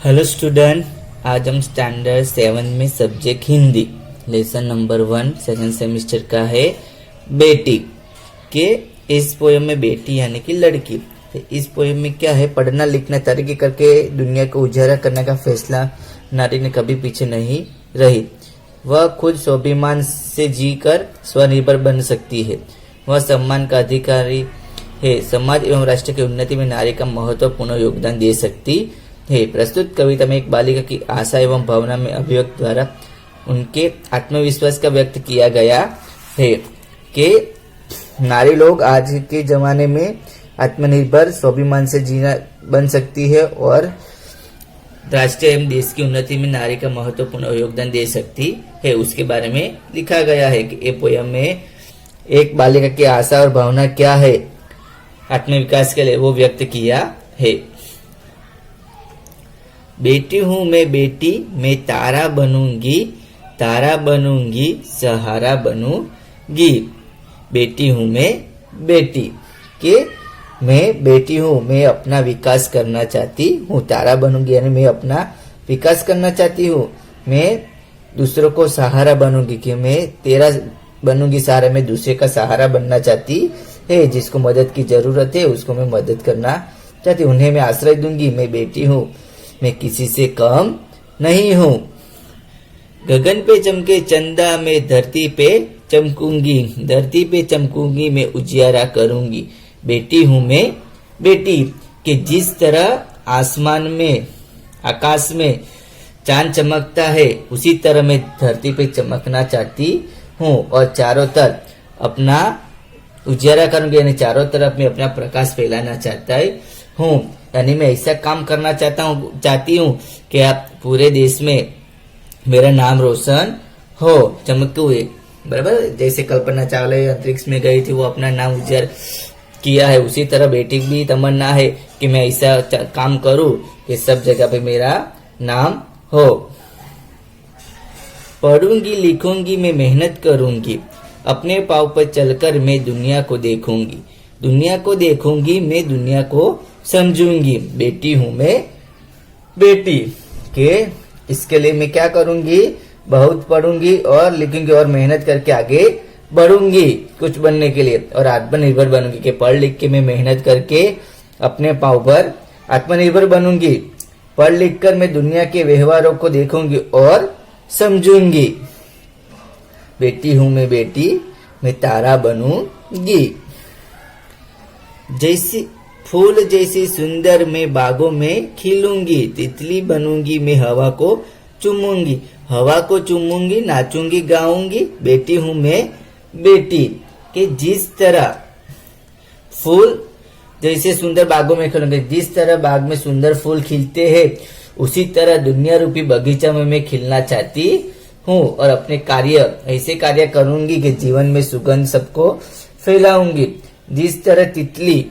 Hello student, आज हम standard 7 में subject Hindi lesson number 1 second semester का है बेटी के। इस पोएम में बेटी यानी कि लड़की। तो इस पोएम में क्या है, पढ़ना लिखना तरक्की करके दुनिया को उजाला करने का फैसला नारी ने कभी पीछे नहीं रही। वह खुद स्वाभिमान से जीकर स्वनिर्भर बन सकती है। वह सम्मान का अधिकारी है। समाज एवं राष्ट्र की उन्नति में नारी का महत्वपूर्ण योगदान दे सकती है। प्रस्तुत कविता में एक बालिका की आशा एवं भावना में अभिव्यक्त द्वारा उनके आत्मविश्वास का व्यक्त किया गया है कि नारी लोग आज के जमाने में आत्मनिर्भर स्वाभिमान से जीना बन सकती है और राष्ट्र एवं देश की उन्नति में नारी का महत्वपूर्ण योगदान दे सकती है। उसके बारे में लिखा गया है कि ये पोयम में एक बालिका की आशा और भावना क्या है आत्मविकास के लिए वो व्यक्त किया है। बेटी हूँ मैं बेटी, मैं तारा बनूंगी, तारा बनूंगी, सहारा बनूंगी। बेटी हूँ मैं बेटी के मैं बेटी हूँ, मैं अपना विकास करना चाहती हूँ। तारा बनूंगी यानी मैं अपना विकास करना चाहती हूँ। मैं दूसरों को सहारा बनूंगी कि मैं तेरा बनूंगी सहारा, मैं दूसरे का सहारा बनना चाहती है। जिसको मदद की जरूरत है उसको मैं मदद करना चाहती हूँ। उन्हें मैं आश्रय दूंगी। मैं बेटी हूँ, मैं किसी से कम नहीं हूँ। गगन पे चमके चंदा, मैं धरती पे चमकूंगी, धरती पे चमकूंगी, मैं उजियारा करूंगी। बेटी हूँ मैं बेटी कि जिस तरह आसमान में आकाश में चांद चमकता है उसी तरह मैं धरती पे चमकना चाहती हूँ और चारों तरफ अपना उजियारा करूंगी यानी चारों तरफ मैं अपना प्रकाश फैलाना चाहता हूँ। यानी मैं ऐसा काम करना चाहती हूँ कि आप पूरे देश में मेरा नाम रोशन हो, चमकते हुए। बराबर, जैसे कल्पना चावला अंतरिक्ष में गई थी, वो अपना नाम उज्जर किया है, उसी तरह बेटी भी तमन्ना है कि मैं ऐसा काम करूँ कि सब जगह पे मेरा नाम हो। पढ़ूंगी लिखूंगी मैं मेहनत करूंगी, अपने पाँव पर चलकर मैं दुनिया को देखूंगी, दुनिया को देखूंगी, मैं दुनिया को समझूंगी। बेटी हूँ मैं बेटी के इसके लिए मैं क्या करूंगी, बहुत पढ़ूंगी और लिखूंगी और मेहनत करके आगे बढ़ूंगी कुछ बनने के लिए और आत्मनिर्भर बनूंगी। कि पढ़ लिख के मैं मेहनत करके अपने पाँव पर आत्मनिर्भर बनूंगी। पढ़ लिख कर मैं दुनिया के व्यवहारों को देखूंगी और समझूंगी। बेटी हूँ मैं बेटी, मैं तारा बनूंगी। जैसी फूल जैसी सुंदर मैं बागों में खिलूंगी, तितली बनूंगी मैं हवा को चूमूंगी, हवा को चूमूंगी, नाचूंगी गाऊंगी। बेटी हूँ मैं बेटी कि जिस तरह फूल जैसे सुंदर बागों में खिलूंगी, जिस तरह बाग में सुंदर फूल खिलते हैं उसी तरह दुनिया रूपी बगीचा में मैं खिलना चाहती हूँ और अपने कार्य ऐसे कार्य करूंगी कि जीवन में सुगंध सबको फैलाऊंगी। जिस तरह तितली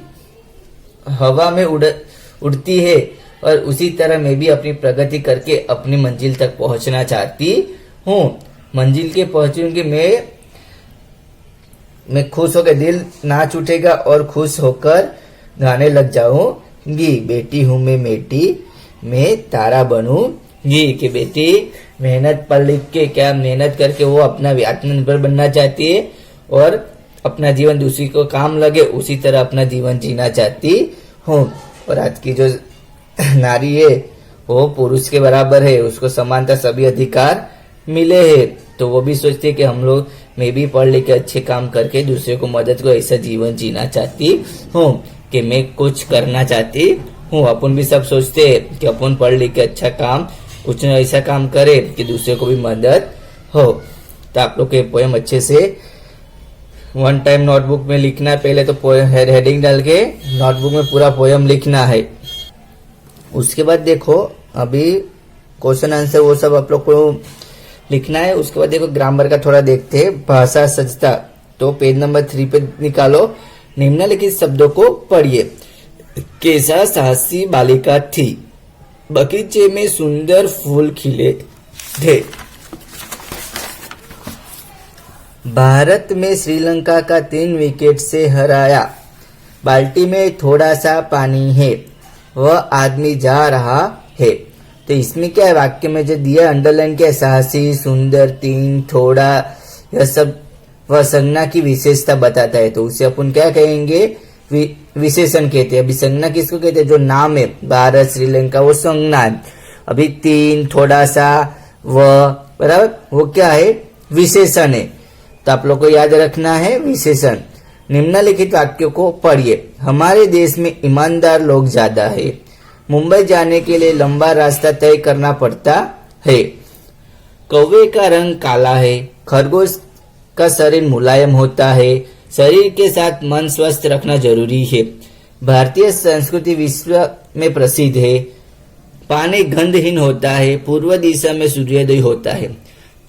हवा में उड़ती है और उसी तरह मैं भी अपनी प्रगति करके अपनी मंजिल तक पहुंचना चाहती हूँ। मंजिल के पहुंचूंगी मैं खुश होकर दिल नाच उठेगा और खुश होकर गाने लग जाऊंगी। बेटी हूँ मैं बेटी, मैं तारा बनूंगी। कि बेटी मेहनत पढ़ लिख के क्या मेहनत करके वो अपना आत्मनिर्भर बनना चाहती है और अपना जीवन दूसरी को काम लगे उसी तरह अपना जीवन जीना चाहती हूँ। और आज की जो नारी है वो पुरुष के बराबर है, उसको समानता सभी अधिकार मिले हैं। तो वो भी सोचती है कि हम लोग मैं भी पढ़ लिख के अच्छे काम करके दूसरे को मदद को ऐसा जीवन जीना चाहती हूँ कि मैं कुछ करना चाहती हूँ। अपन भी सब सोचते हैं कि अपन पढ़ लिख के अच्छा काम कुछ न ऐसा काम करे कि दूसरे को भी मदद हो। तो आप लोग के पोएम अच्छे से वन टाइम नोटबुक में लिखना है। पहले तो हेडिंग डाल के नोटबुक में पूरा पोयम लिखना है। उसके बाद देखो अभी क्वेश्चन आंसर वो सब आप लोग को लिखना है। उसके बाद देखो ग्रामर का थोड़ा देखते हैं। भाषा सजता, तो पेज नंबर 3 पे निकालो। निम्नलिखित शब्दों को पढ़िए। कैसा साहसी बालिका थी, बगीचे में सुंदर फूल खिले थे। भारत में श्रीलंका का 3 विकेट से हराया। बाल्टी में थोड़ा सा पानी है, वह आदमी जा रहा है। तो इसमें क्या है, वाक्य में जो दिया अंडरलाइन क्या है, साहसी, सुंदर, तीन, थोड़ा, यह सब वह संज्ञा की विशेषता बताता है, तो उसे अपन क्या कहेंगे, विशेषण कहते हैं। अभी संज्ञा किसको कहते हैं, जो नाम है भारत, श्रीलंका, वो संज्ञा है। अभी तीन, थोड़ा सा, वह, बराबर, वो क्या है, विशेषण है। तो आप लोग को याद रखना है विशेषण। निम्नलिखित वाक्यों को पढ़िए। हमारे देश में ईमानदार लोग ज्यादा है। मुंबई जाने के लिए लंबा रास्ता तय करना पड़ता है। कौवे का रंग काला है। खरगोश का शरीर मुलायम होता है। शरीर के साथ मन स्वस्थ रखना जरूरी है। भारतीय संस्कृति विश्व में प्रसिद्ध है। पानी गंधहीन होता है। पूर्व दिशा में सूर्योदय होता है।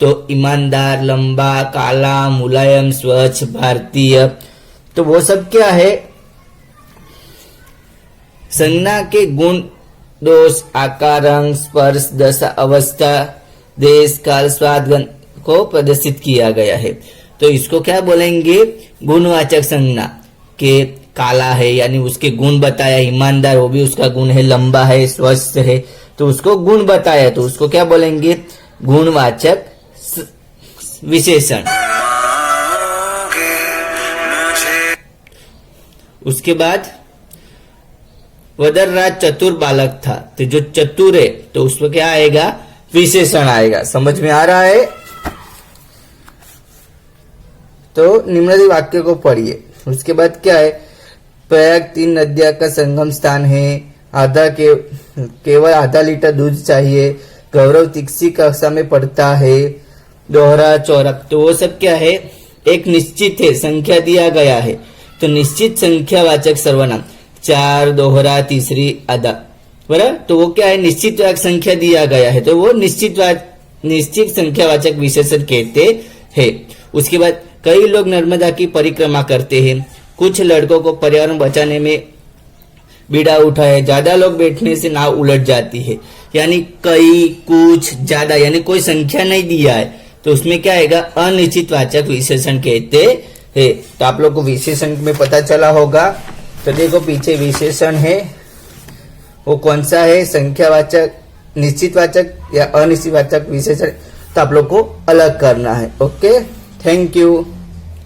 तो ईमानदार, लंबा, काला, मुलायम, स्वच्छ, भारतीय, तो वो सब क्या है, संज्ञा के गुण, दोष, आकार, रंग, स्पर्श, दशा, अवस्था, देश, काल, स्वाद, गंध को प्रदर्शित किया गया है। तो इसको क्या बोलेंगे, गुणवाचक संज्ञा। के काला है यानी उसके गुण बताया, ईमानदार वो भी उसका गुण है, लंबा है, स्वस्थ है, तो उसको गुण बताया, तो उसको क्या बोलेंगे, गुणवाचक विशेषण। उसके बाद वदरराज चतुर बालक था, तो जो चतुर है तो उसमें क्या आएगा, विशेषण आएगा। समझ में आ रहा है? तो निम्नलिखित वाक्य को पढ़िए। उसके बाद क्या है, प्रयाग 3 नदियां का संगम स्थान है। केवल आधा लीटर दूध चाहिए। गौरव तीसरी कक्षा में पढ़ता है। दोहरा, चौरक, तो वो सब क्या है, एक निश्चित है, संख्या दिया गया है, तो निश्चित संख्यावाचक सर्वनाम। 4, दोहरा, तीसरी, आधा, बराबर, तो वो क्या है, निश्चित संख्या दिया गया है, तो वो निश्चित संख्यावाचक विशेषण कहते हैं। उसके बाद कई लोग नर्मदा की परिक्रमा करते हैं। कुछ लड़कों को पर्यावरण बचाने में बीड़ा उठा है। ज्यादा लोग बैठने से नाव उलट जाती है। यानी कई, कुछ, ज्यादा, यानी कोई संख्या नहीं दिया है, तो उसमें क्या आएगा, अनिश्चित वाचक विशेषण कहते हैं। तो आप लोग को विशेषण में पता चला होगा। तो देखो पीछे विशेषण है, वो कौन सा है, संख्यावाचक, निश्चितवाचक या अनिश्चितवाचक विशेषण, तो आप लोग को अलग करना है। Okay, thank you.